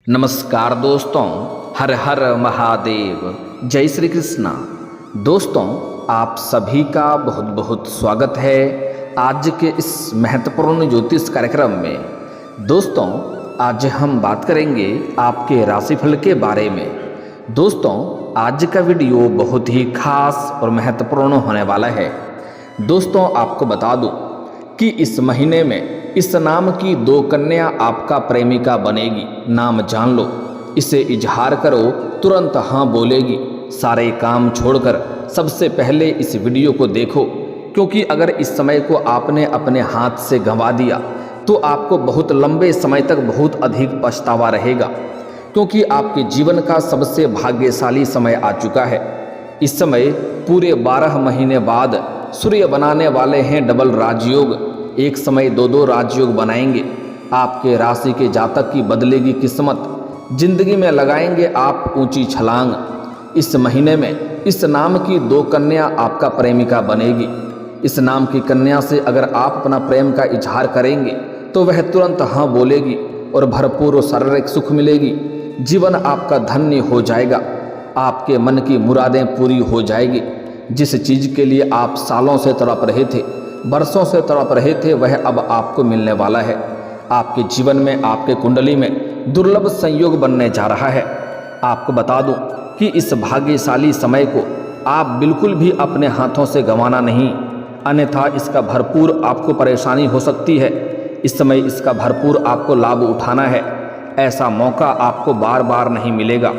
नमस्कार दोस्तों, हर हर महादेव, जय श्री कृष्णा। दोस्तों, आप सभी का बहुत बहुत स्वागत है आज के इस महत्वपूर्ण ज्योतिष कार्यक्रम में। दोस्तों, आज हम बात करेंगे आपके राशिफल के बारे में। दोस्तों, आज का वीडियो बहुत ही खास और महत्वपूर्ण होने वाला है। दोस्तों, आपको बता दूं कि इस महीने में इस नाम की 2 कन्या आपका प्रेमिका बनेगी। नाम जान लो, इसे इजहार करो, तुरंत हाँ बोलेगी। सारे काम छोड़कर सबसे पहले इस वीडियो को देखो, क्योंकि अगर इस समय को आपने अपने हाथ से गंवा दिया तो आपको बहुत लंबे समय तक बहुत अधिक पछतावा रहेगा, क्योंकि आपके जीवन का सबसे भाग्यशाली समय आ चुका है। इस समय पूरे 12 महीने बाद सूर्य बनाने वाले हैं डबल राजयोग। एक समय 2-2 राजयोग बनाएंगे। आपके राशि के जातक की बदलेगी किस्मत, जिंदगी में लगाएंगे आप ऊंची छलांग। इस महीने में इस नाम की 2 कन्या आपका प्रेमिका बनेगी। इस नाम की कन्या से अगर आप अपना प्रेम का इजहार करेंगे तो वह तुरंत हाँ बोलेगी और भरपूर शारीरिक सुख मिलेगी। जीवन आपका धन्य हो जाएगा। आपके मन की मुरादें पूरी हो जाएगी। जिस चीज़ के लिए आप सालों से तड़प रहे थे, बरसों से तड़प रहे थे, वह अब आपको मिलने वाला है। आपके जीवन में, आपके कुंडली में दुर्लभ संयोग बनने जा रहा है। आपको बता दूं कि इस भाग्यशाली समय को आप बिल्कुल भी अपने हाथों से गंवाना नहीं, अन्यथा इसका भरपूर आपको परेशानी हो सकती है। इस समय इसका भरपूर आपको लाभ उठाना है। ऐसा मौका आपको बार बार नहीं मिलेगा,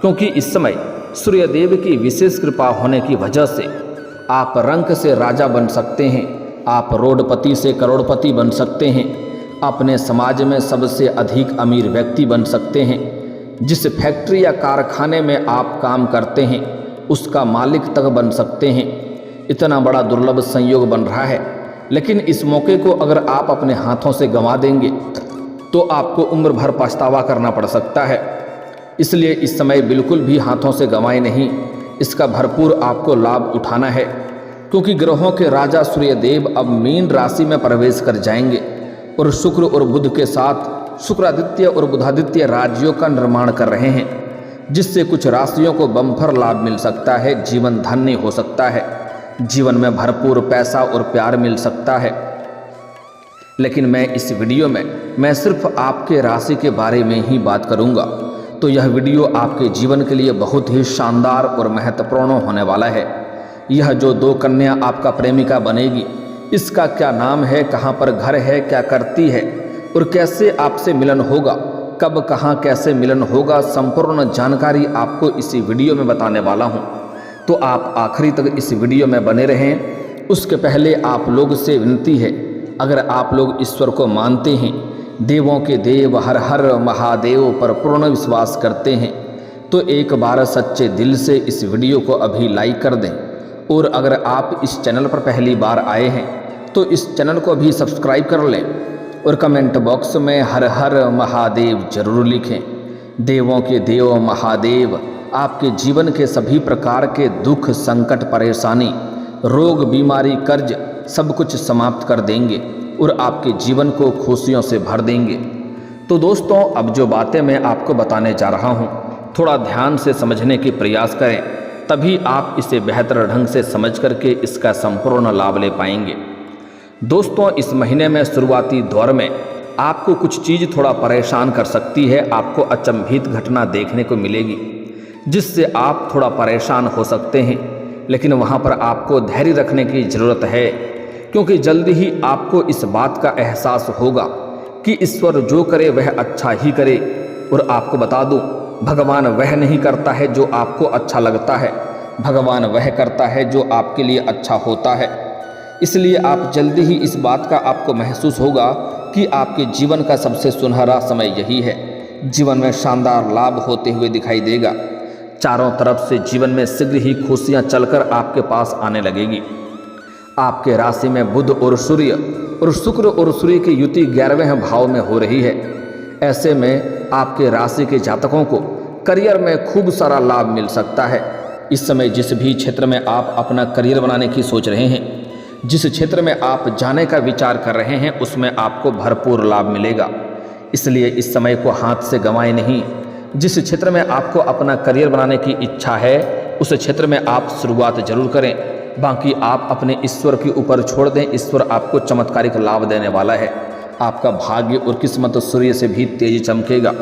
क्योंकि इस समय सूर्यदेव की विशेष कृपा होने की वजह से आप रंक से राजा बन सकते हैं। आप रोडपति से करोड़पति बन सकते हैं। अपने समाज में सबसे अधिक अमीर व्यक्ति बन सकते हैं। जिस फैक्ट्री या कारखाने में आप काम करते हैं उसका मालिक तक बन सकते हैं। इतना बड़ा दुर्लभ संयोग बन रहा है, लेकिन इस मौके को अगर आप अपने हाथों से गंवा देंगे तो आपको उम्र भर पछतावा करना पड़ सकता है। इसलिए इस समय बिल्कुल भी हाथों से गंवाए नहीं। इसका भरपूर आपको लाभ उठाना है, क्योंकि ग्रहों के राजा सूर्यदेव अब मीन राशि में प्रवेश कर जाएंगे और शुक्र और बुध के साथ शुक्रादित्य और बुधादित्य राजयोग का निर्माण कर रहे हैं, जिससे कुछ राशियों को बम्पर लाभ मिल सकता है। जीवन धन्य हो सकता है। जीवन में भरपूर पैसा और प्यार मिल सकता है। लेकिन मैं इस वीडियो में मैं सिर्फ आपके राशि के बारे में ही बात करूंगा, तो यह वीडियो आपके जीवन के लिए बहुत ही शानदार और महत्वपूर्ण होने वाला है। यह जो 2 कन्या आपका प्रेमिका बनेगी, इसका क्या नाम है, कहाँ पर घर है, क्या करती है और कैसे आपसे मिलन होगा, कब कहाँ कैसे मिलन होगा, संपूर्ण जानकारी आपको इसी वीडियो में बताने वाला हूँ। तो आप आखिरी तक इस वीडियो में बने रहें। उसके पहले आप लोग से विनती है, अगर आप लोग ईश्वर को मानते हैं, देवों के देव हर हर महादेव पर पूर्ण विश्वास करते हैं, तो एक बार सच्चे दिल से इस वीडियो को अभी लाइक कर दें। और अगर आप इस चैनल पर पहली बार आए हैं तो इस चैनल को भी सब्सक्राइब कर लें और कमेंट बॉक्स में हर हर महादेव जरूर लिखें। देवों के देव महादेव आपके जीवन के सभी प्रकार के दुख, संकट, परेशानी, रोग, बीमारी, कर्ज सब कुछ समाप्त कर देंगे और आपके जीवन को खुशियों से भर देंगे। तो दोस्तों, अब जो बातें मैं आपको बताने जा रहा हूँ, थोड़ा ध्यान से समझने की प्रयास करें, तभी आप इसे बेहतर ढंग से समझ करके इसका संपूर्ण लाभ ले पाएंगे। दोस्तों, इस महीने में शुरुआती दौर में आपको कुछ चीज़ थोड़ा परेशान कर सकती है। आपको अचंभित घटना देखने को मिलेगी, जिससे आप थोड़ा परेशान हो सकते हैं, लेकिन वहाँ पर आपको धैर्य रखने की ज़रूरत है, क्योंकि जल्दी ही आपको इस बात का एहसास होगा कि ईश्वर जो करे वह अच्छा ही करे। और आपको बता दूं, भगवान वह नहीं करता है जो आपको अच्छा लगता है, भगवान वह करता है जो आपके लिए अच्छा होता है। इसलिए आप जल्दी ही इस बात का आपको महसूस होगा कि आपके जीवन का सबसे सुनहरा समय यही है। जीवन में शानदार लाभ होते हुए दिखाई देगा। चारों तरफ से जीवन में शीघ्र ही खुशियाँ चलकर आपके पास आने लगेगी। आपके राशि में बुध और सूर्य और शुक्र और सूर्य की युति 11वें भाव में हो रही है। ऐसे में आपके राशि के जातकों को करियर में खूब सारा लाभ मिल सकता है। इस समय जिस भी क्षेत्र में आप अपना करियर बनाने की सोच रहे हैं, जिस क्षेत्र में आप जाने का विचार कर रहे हैं, उसमें आपको भरपूर लाभ मिलेगा। इसलिए इस समय को हाथ से गंवाएं नहीं। जिस क्षेत्र में आपको अपना करियर बनाने की इच्छा है उस क्षेत्र में आप शुरुआत जरूर करें। बाकी आप अपने ईश्वर के ऊपर छोड़ दें, ईश्वर आपको चमत्कारिक लाभ देने वाला है। आपका भाग्य और किस्मत सूर्य से भी तेज चमकेगा।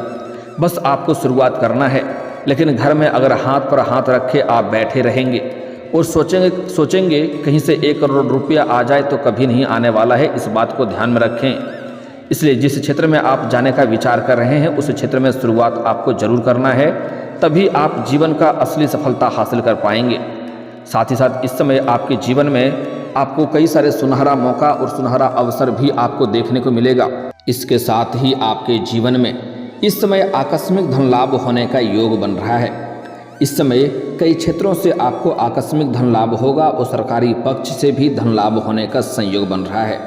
बस आपको शुरुआत करना है। लेकिन घर में अगर हाथ पर हाथ रखे आप बैठे रहेंगे और सोचेंगे कहीं से 1 करोड़ रुपया आ जाए तो कभी नहीं आने वाला है, इस बात को ध्यान में रखें। इसलिए जिस क्षेत्र में आप जाने का विचार कर रहे हैं उस क्षेत्र में शुरुआत आपको जरूर करना है, तभी आप जीवन का असली सफलता हासिल कर पाएंगे। साथ ही साथ इस समय आपके जीवन में आपको कई सारे सुनहरा मौका और सुनहरा अवसर भी आपको देखने को मिलेगा। इसके साथ ही आपके जीवन में इस समय आकस्मिक धन लाभ होने का योग बन रहा है। इस समय कई क्षेत्रों से आपको आकस्मिक धन लाभ होगा और सरकारी पक्ष से भी धन लाभ होने का संयोग बन रहा है।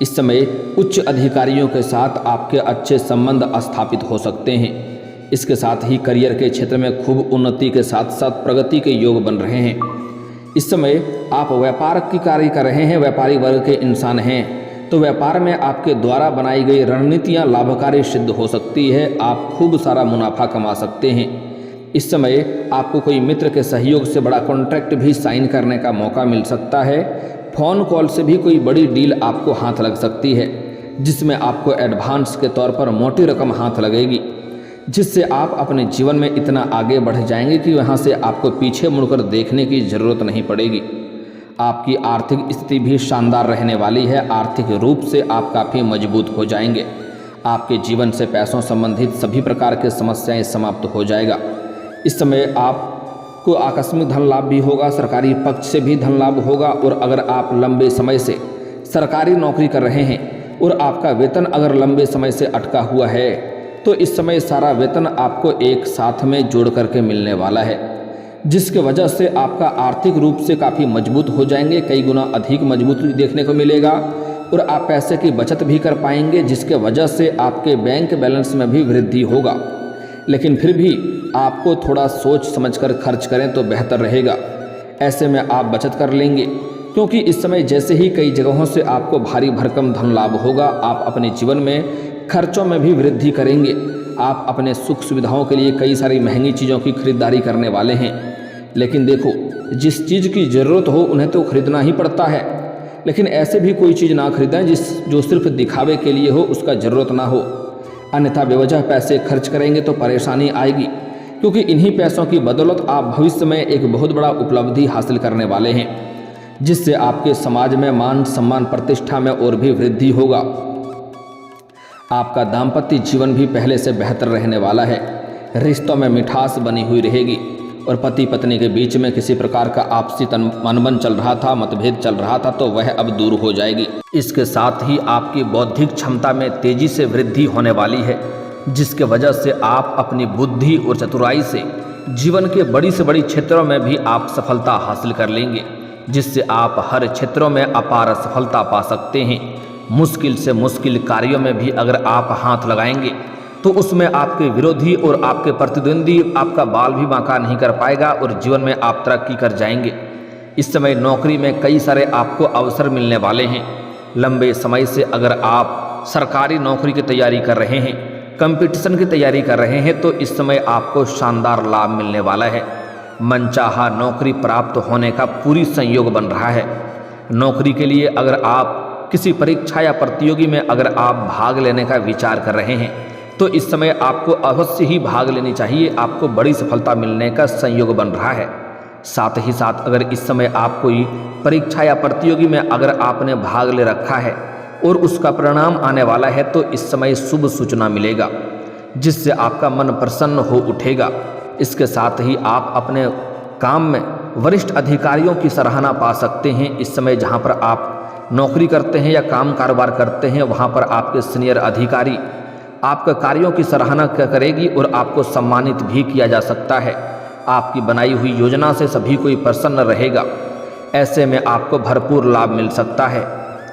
इस समय उच्च अधिकारियों के साथ आपके अच्छे संबंध स्थापित हो सकते हैं। इसके साथ ही करियर के क्षेत्र में खूब उन्नति के साथ साथ प्रगति के योग बन रहे हैं। इस समय आप व्यापार की कार्य कर रहे हैं, व्यापारी वर्ग के इंसान हैं, तो व्यापार में आपके द्वारा बनाई गई रणनीतियाँ लाभकारी सिद्ध हो सकती है। आप खूब सारा मुनाफा कमा सकते हैं। इस समय आपको कोई मित्र के सहयोग से बड़ा कॉन्ट्रैक्ट भी साइन करने का मौका मिल सकता है। फ़ोन कॉल से भी कोई बड़ी डील आपको हाथ लग सकती है, जिसमें आपको एडवांस के तौर पर मोटी रकम हाथ लगेगी, जिससे आप अपने जीवन में इतना आगे बढ़ जाएंगे कि वहाँ से आपको पीछे मुड़कर देखने की ज़रूरत नहीं पड़ेगी। आपकी आर्थिक स्थिति भी शानदार रहने वाली है। आर्थिक रूप से आप काफ़ी मजबूत हो जाएंगे। आपके जीवन से पैसों संबंधित सभी प्रकार के समस्याएं समाप्त हो जाएगा। इस समय आपको आकस्मिक धन लाभ भी होगा, सरकारी पक्ष से भी धन लाभ होगा। और अगर आप लंबे समय से सरकारी नौकरी कर रहे हैं और आपका वेतन अगर लंबे समय से अटका हुआ है तो इस समय सारा वेतन आपको एक साथ में जोड़ करके मिलने वाला है, जिसके वजह से आपका आर्थिक रूप से काफ़ी मजबूत हो जाएंगे। कई गुना अधिक मजबूती देखने को मिलेगा और आप पैसे की बचत भी कर पाएंगे, जिसके वजह से आपके बैंक बैलेंस में भी वृद्धि होगा। लेकिन फिर भी आपको थोड़ा सोच समझकर खर्च करें तो बेहतर रहेगा। ऐसे में आप बचत कर लेंगे, क्योंकि इस समय जैसे ही कई जगहों से आपको भारी भरकम धन लाभ होगा, आप अपने जीवन में खर्चों में भी वृद्धि करेंगे। आप अपने सुख सुविधाओं के लिए कई सारी महंगी चीज़ों की खरीदारी करने वाले हैं। लेकिन देखो, जिस चीज़ की ज़रूरत हो उन्हें तो खरीदना ही पड़ता है, लेकिन ऐसे भी कोई चीज़ ना खरीदें जो सिर्फ दिखावे के लिए हो, उसका ज़रूरत ना हो। अन्यथा बेवजह पैसे खर्च करेंगे तो परेशानी आएगी, क्योंकि इन्हीं पैसों की बदौलत आप भविष्य में एक बहुत बड़ा उपलब्धि हासिल करने वाले हैं, जिससे आपके समाज में मान सम्मान प्रतिष्ठा में और भी वृद्धि होगा। आपका दाम्पत्य जीवन भी पहले से बेहतर रहने वाला है। रिश्तों में मिठास बनी हुई रहेगी और पति पत्नी के बीच में किसी प्रकार का आपसी अनबन चल रहा था, मतभेद चल रहा था, तो वह अब दूर हो जाएगी। इसके साथ ही आपकी बौद्धिक क्षमता में तेजी से वृद्धि होने वाली है, जिसके वजह से आप अपनी बुद्धि और चतुराई से जीवन के बड़ी से बड़ी क्षेत्रों में भी आप सफलता हासिल कर लेंगे, जिससे आप हर क्षेत्रों में अपार सफलता पा सकते हैं। मुश्किल से मुश्किल कार्यों में भी अगर आप हाथ लगाएंगे तो उसमें आपके विरोधी और आपके प्रतिद्वंदी आपका बाल भी बांका नहीं कर पाएगा और जीवन में आप तरक्की कर जाएंगे। इस समय नौकरी में कई सारे आपको अवसर मिलने वाले हैं। लंबे समय से अगर आप सरकारी नौकरी की तैयारी कर रहे हैं, कंपटीशन की तैयारी कर रहे हैं, तो इस समय आपको शानदार लाभ मिलने वाला है। मनचाहा नौकरी प्राप्त होने का पूरी संयोग बन रहा है। नौकरी के लिए अगर आप किसी परीक्षा या प्रतियोगी में अगर आप भाग लेने का विचार कर रहे हैं तो इस समय आपको अवश्य ही भाग लेनी चाहिए। आपको बड़ी सफलता मिलने का संयोग बन रहा है। साथ ही साथ अगर इस समय आप कोई परीक्षा या प्रतियोगी में अगर आपने भाग ले रखा है और उसका परिणाम आने वाला है तो इस समय शुभ सूचना मिलेगा, जिससे आपका मन प्रसन्न हो उठेगा। इसके साथ ही आप अपने काम में वरिष्ठ अधिकारियों की सराहना पा सकते हैं। इस समय जहाँ पर आप नौकरी करते हैं या काम कारोबार करते हैं, वहाँ पर आपके सीनियर अधिकारी आपके कार्यों की सराहना करेगी और आपको सम्मानित भी किया जा सकता है। आपकी बनाई हुई योजना से सभी कोई प्रसन्न रहेगा। ऐसे में आपको भरपूर लाभ मिल सकता है।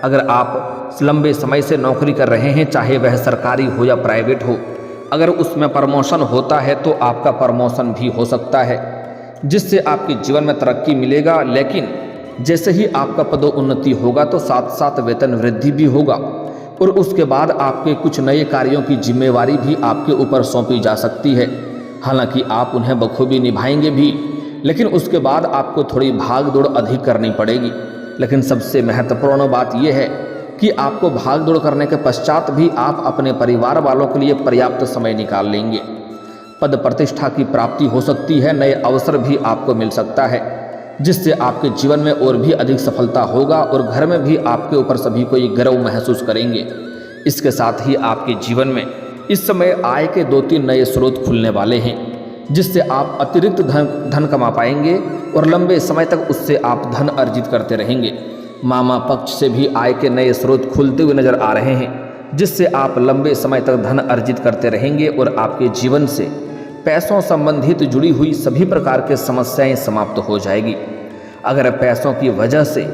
अगर आप लंबे समय से नौकरी कर रहे हैं, चाहे वह सरकारी हो या प्राइवेट हो, अगर उसमें प्रमोशन होता है तो आपका प्रमोशन भी हो सकता है, जिससे आपके जीवन में तरक्की मिलेगा। लेकिन जैसे ही आपका पदोन्नति होगा तो साथ साथ वेतन वृद्धि भी होगा, और उसके बाद आपके कुछ नए कार्यों की जिम्मेवारी भी आपके ऊपर सौंपी जा सकती है। हालांकि आप उन्हें बखूबी निभाएंगे भी, लेकिन उसके बाद आपको थोड़ी भाग दौड़ अधिक करनी पड़ेगी। लेकिन सबसे महत्वपूर्ण बात यह है कि आपको भाग दौड़ करने के पश्चात भी आप अपने परिवार वालों के लिए पर्याप्त समय निकाल लेंगे। पद प्रतिष्ठा की प्राप्ति हो सकती है, नए अवसर भी आपको मिल सकता है, जिससे आपके जीवन में और भी अधिक सफलता होगा और घर में भी आपके ऊपर सभी कोई गर्व महसूस करेंगे। इसके साथ ही आपके जीवन में इस समय आय के 2-3 नए स्रोत खुलने वाले हैं, जिससे आप अतिरिक्त धन कमा पाएंगे और लंबे समय तक उससे आप धन अर्जित करते रहेंगे। मामा पक्ष से भी आय के नए स्रोत खुलते हुए नजर आ रहे हैं, जिससे आप लंबे समय तक धन अर्जित करते रहेंगे और आपके जीवन से पैसों संबंधित जुड़ी हुई सभी प्रकार के समस्याएं समाप्त हो जाएगी। अगर पैसों की वजह से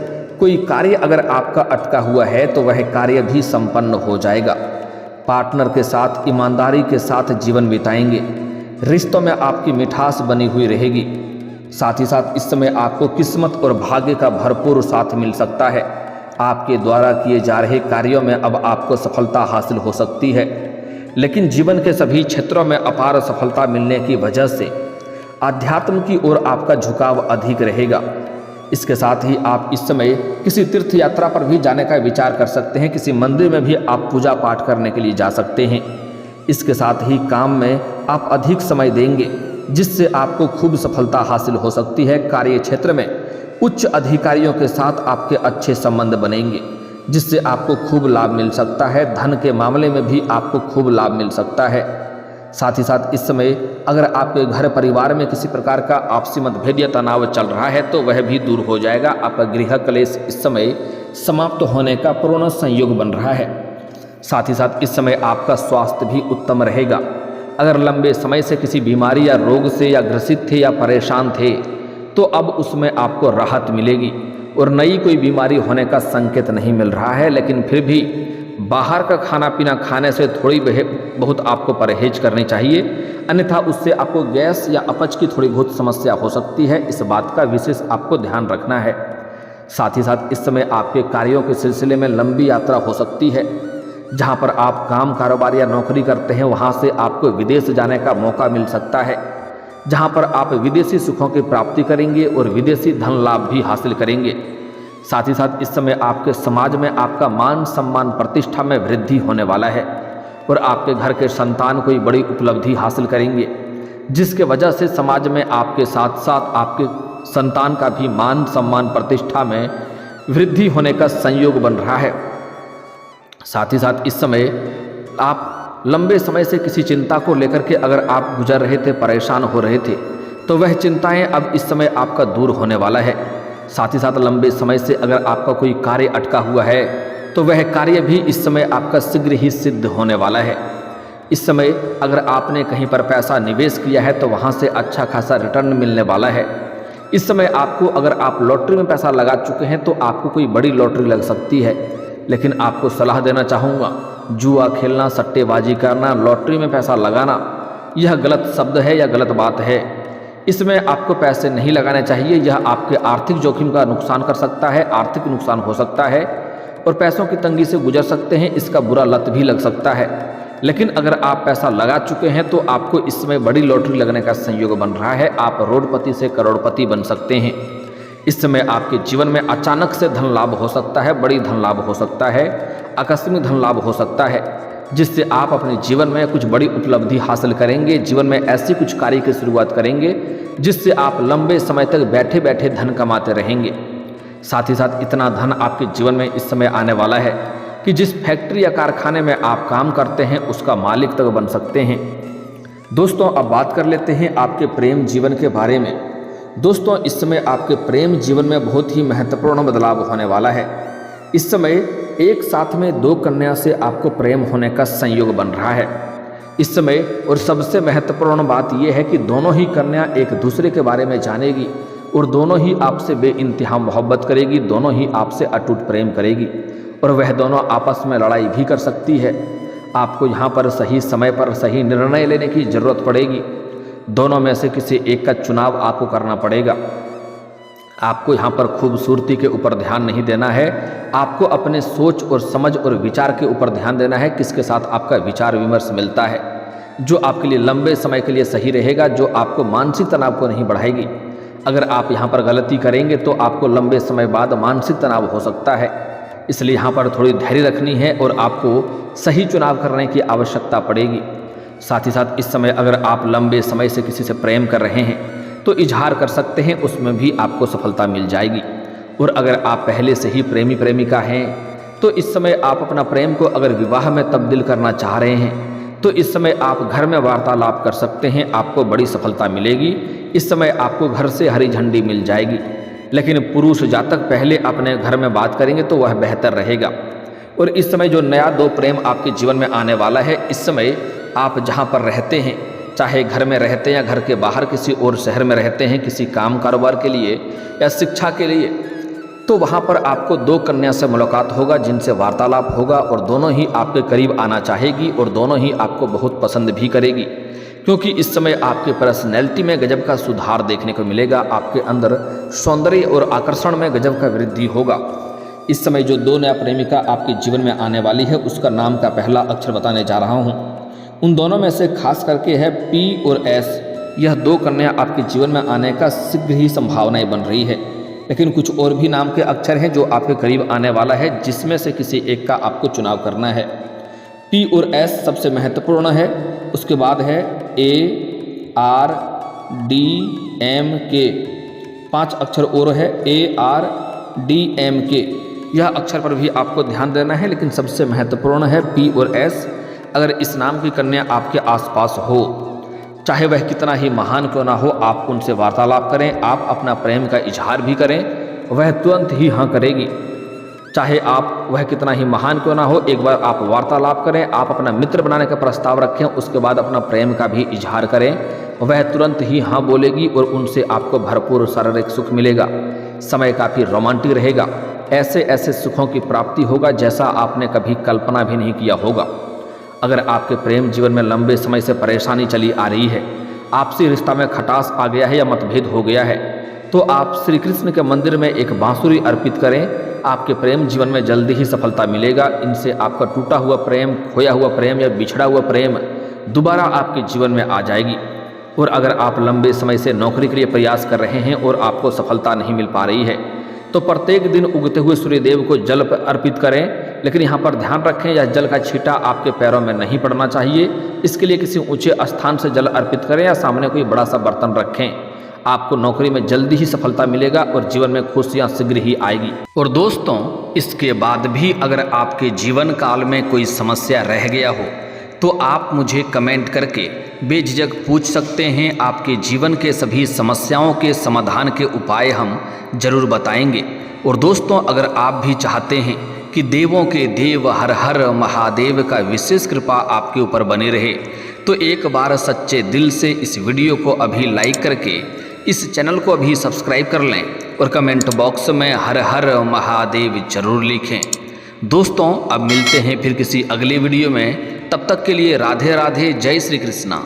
कोई कार्य अगर आपका अटका हुआ है तो वह कार्य भी संपन्न हो जाएगा। पार्टनर के साथ ईमानदारी के साथ जीवन बिताएंगे। रिश्तों में आपकी मिठास बनी हुई रहेगी। साथ ही साथ इस समय आपको किस्मत और भाग्य का भरपूर साथ मिल सकता है। आपके द्वारा किए जा रहे कार्यों में अब आपको सफलता हासिल हो सकती है, लेकिन जीवन के सभी क्षेत्रों में अपार सफलता मिलने की वजह से आध्यात्म की ओर आपका झुकाव अधिक रहेगा। इसके साथ ही आप इस समय किसी तीर्थ यात्रा पर भी जाने का विचार कर सकते हैं। किसी मंदिर में भी आप पूजा पाठ करने के लिए जा सकते हैं। इसके साथ ही काम में आप अधिक समय देंगे, जिससे आपको खूब सफलता हासिल हो सकती है। कार्य क्षेत्र में उच्च अधिकारियों के साथ आपके अच्छे संबंध बनेंगे, जिससे आपको खूब लाभ मिल सकता है। धन के मामले में भी आपको खूब लाभ मिल सकता है। साथ ही साथ इस समय अगर आपके घर परिवार में किसी प्रकार का आपसी मतभेद या तनाव चल रहा है तो वह भी दूर हो जाएगा। आपका गृह क्लेश इस समय समाप्त होने का पूर्ण संयोग बन रहा है। साथ ही साथ इस समय आपका स्वास्थ्य भी उत्तम रहेगा। अगर लंबे समय से किसी बीमारी या रोग से या ग्रसित थे या परेशान थे तो अब उसमें आपको राहत मिलेगी और नई कोई बीमारी होने का संकेत नहीं मिल रहा है। लेकिन फिर भी बाहर का खाना पीना खाने से थोड़ी बहुत आपको परहेज करनी चाहिए, अन्यथा उससे आपको गैस या अपच की थोड़ी बहुत समस्या हो सकती है। इस बात का विशेष आपको ध्यान रखना है। साथ ही साथ इस समय आपके कार्यों के सिलसिले में लंबी यात्रा हो सकती है। जहां पर आप काम कारोबार या नौकरी करते हैं वहां से आपको विदेश जाने का मौका मिल सकता है, जहां पर आप विदेशी सुखों की प्राप्ति करेंगे और विदेशी धन लाभ भी हासिल करेंगे। साथ ही साथ इस समय आपके समाज में आपका मान सम्मान प्रतिष्ठा में वृद्धि होने वाला है और आपके घर के संतान कोई बड़ी उपलब्धि हासिल करेंगे, जिसके वजह से समाज में आपके साथ साथ आपके संतान का भी मान सम्मान प्रतिष्ठा में वृद्धि होने का संयोग बन रहा है। साथ ही साथ इस समय आप लंबे समय से किसी चिंता को लेकर के अगर आप गुजर रहे थे, परेशान हो रहे थे, तो वह चिंताएं अब इस समय आपका दूर होने वाला है। साथ ही साथ लंबे समय से अगर आपका कोई कार्य अटका हुआ है तो वह कार्य भी इस समय आपका शीघ्र ही सिद्ध होने वाला है। इस समय अगर आपने कहीं पर पैसा निवेश किया है तो वहां से अच्छा खासा रिटर्न मिलने वाला है। इस समय आपको अगर आप लॉटरी में पैसा लगा चुके हैं तो आपको कोई बड़ी लॉटरी लग सकती है, लेकिन आपको सलाह देना चाहूँगा, जुआ खेलना, सट्टेबाजी करना, लॉटरी में पैसा लगाना यह गलत शब्द है या गलत बात है। इसमें आपको पैसे नहीं लगाने चाहिए। यह आपके आर्थिक जोखिम का नुकसान कर सकता है, आर्थिक नुकसान हो सकता है और पैसों की तंगी से गुजर सकते हैं। इसका बुरा लत भी लग सकता है। लेकिन अगर आप पैसा लगा चुके हैं तो आपको इस समय बड़ी लॉटरी लगने का संयोग बन रहा है। आप करोड़पति से करोड़पति बन सकते हैं। इस समय आपके जीवन में अचानक से धन लाभ हो सकता है, बड़ी धन लाभ हो सकता है, आकस्मिक धन लाभ हो सकता है, जिससे आप अपने जीवन में कुछ बड़ी उपलब्धि हासिल करेंगे। जीवन में ऐसी कुछ कार्य की शुरुआत करेंगे जिससे आप लंबे समय तक बैठे बैठे धन कमाते रहेंगे। साथ ही साथ इतना धन आपके जीवन में इस समय आने वाला है कि जिस फैक्ट्री या कारखाने में आप काम करते हैं उसका मालिक तक बन सकते हैं। दोस्तों, अब बात कर लेते हैं आपके प्रेम जीवन के बारे में। दोस्तों, इस समय आपके प्रेम जीवन में बहुत ही महत्वपूर्ण बदलाव होने वाला है। इस समय एक साथ में 2 कन्या से आपको प्रेम होने का संयोग बन रहा है इस समय। और सबसे महत्वपूर्ण बात यह है कि दोनों ही कन्या एक दूसरे के बारे में जानेगी और दोनों ही आपसे बेइंतहा मोहब्बत करेगी, दोनों ही आपसे अटूट प्रेम करेगी और वह दोनों आपस में लड़ाई भी कर सकती है। आपको यहाँ पर सही समय पर सही निर्णय लेने की जरूरत पड़ेगी। दोनों में से किसी एक का चुनाव आपको करना पड़ेगा। आपको यहाँ पर खूबसूरती के ऊपर ध्यान नहीं देना है, आपको अपने सोच और समझ और विचार के ऊपर ध्यान देना है, किसके साथ आपका विचार विमर्श मिलता है, जो आपके लिए लंबे समय के लिए सही रहेगा, जो आपको मानसिक तनाव को नहीं बढ़ाएगी। अगर आप यहाँ पर गलती करेंगे तो आपको लंबे समय बाद मानसिक तनाव हो सकता है, इसलिए यहाँ पर थोड़ी धैर्य रखनी है और आपको सही चुनाव करने की आवश्यकता पड़ेगी। साथ ही साथ इस समय अगर आप लंबे समय से किसी से प्रेम कर रहे हैं तो इजहार कर सकते हैं, उसमें भी आपको सफलता मिल जाएगी। और अगर आप पहले से ही प्रेमी प्रेमिका हैं तो इस समय आप अपना प्रेम को अगर विवाह में तब्दील करना चाह रहे हैं तो इस समय आप घर में वार्तालाप कर सकते हैं, आपको बड़ी सफलता मिलेगी। इस समय आपको घर से हरी झंडी मिल जाएगी। लेकिन पुरुष जातक पहले अपने घर में बात करेंगे तो वह बेहतर रहेगा। और इस समय जो नया दो प्रेम आपके जीवन में आने वाला है, इस समय आप जहाँ पर रहते हैं, चाहे घर में रहते हैं या घर के बाहर किसी और शहर में रहते हैं, किसी काम कारोबार के लिए या शिक्षा के लिए, तो वहाँ पर आपको दो कन्या से मुलाकात होगा जिनसे वार्तालाप होगा और दोनों ही आपके करीब आना चाहेगी और दोनों ही आपको बहुत पसंद भी करेगी, क्योंकि इस समय आपके पर्सनैलिटी में गजब का सुधार देखने को मिलेगा। आपके अंदर सौंदर्य और आकर्षण में गजब का वृद्धि होगा। इस समय जो दो नया प्रेमिका आपके जीवन में आने वाली है उसका नाम का पहला अक्षर बताने जा रहा हूँ। उन दोनों में से खास करके है पी और एस। यह दो कन्या आपके जीवन में आने का शीघ्र ही संभावनाएं बन रही है। लेकिन कुछ और भी नाम के अक्षर हैं जो आपके करीब आने वाला है, जिसमें से किसी एक का आपको चुनाव करना है। पी और एस सबसे महत्वपूर्ण है, उसके बाद है ए आर डी एम के। 5 अक्षर और है ए आर डी एम के। यह अक्षर पर भी आपको ध्यान देना है, लेकिन सबसे महत्वपूर्ण है पी और एस। अगर इस नाम की कन्या आपके आसपास हो, चाहे वह कितना ही महान क्यों ना हो, आप उनसे वार्तालाप करें, आप अपना प्रेम का इजहार भी करें, वह तुरंत ही हाँ करेगी। चाहे आप वह कितना ही महान क्यों ना हो, एक बार आप वार्तालाप करें, आप अपना मित्र बनाने का प्रस्ताव रखें, उसके बाद अपना प्रेम का भी इजहार करें, वह तुरंत ही हाँ बोलेगी और उनसे आपको भरपूर शारीरिक सुख मिलेगा। समय काफ़ी रोमांटिक रहेगा, ऐसे ऐसे सुखों की प्राप्ति होगा जैसा आपने कभी कल्पना भी नहीं किया होगा। अगर आपके प्रेम जीवन में लंबे समय से परेशानी चली आ रही है, आपसी रिश्ता में खटास आ गया है या मतभेद हो गया है, तो आप श्री कृष्ण के मंदिर में एक बांसुरी अर्पित करें, आपके प्रेम जीवन में जल्दी ही सफलता मिलेगा। इनसे आपका टूटा हुआ प्रेम, खोया हुआ प्रेम या बिछड़ा हुआ प्रेम दोबारा आपके जीवन में आ जाएगी। और अगर आप लंबे समय से नौकरी के लिए प्रयास कर रहे हैं और आपको सफलता नहीं मिल पा रही है, तो प्रत्येक दिन उगते हुए सूर्यदेव को जल अर्पित करें। लेकिन यहाँ पर ध्यान रखें, यह जल का छींटा आपके पैरों में नहीं पड़ना चाहिए। इसके लिए किसी ऊंचे स्थान से जल अर्पित करें या सामने कोई बड़ा सा बर्तन रखें। आपको नौकरी में जल्दी ही सफलता मिलेगा और जीवन में खुशियाँ शीघ्र ही आएगी। और दोस्तों, इसके बाद भी अगर आपके जीवन काल में कोई समस्या रह गया हो तो आप मुझे कमेंट करके बेझिझक पूछ सकते हैं। आपके जीवन के सभी समस्याओं के समाधान के उपाय हम जरूर बताएंगे। और दोस्तों, अगर आप भी चाहते हैं कि देवों के देव हर हर महादेव का विशेष कृपा आपके ऊपर बने रहे, तो एक बार सच्चे दिल से इस वीडियो को अभी लाइक करके इस चैनल को अभी सब्सक्राइब कर लें और कमेंट बॉक्स में हर हर महादेव जरूर लिखें। दोस्तों, अब मिलते हैं फिर किसी अगले वीडियो में। तब तक के लिए राधे राधे, जय श्री कृष्णा।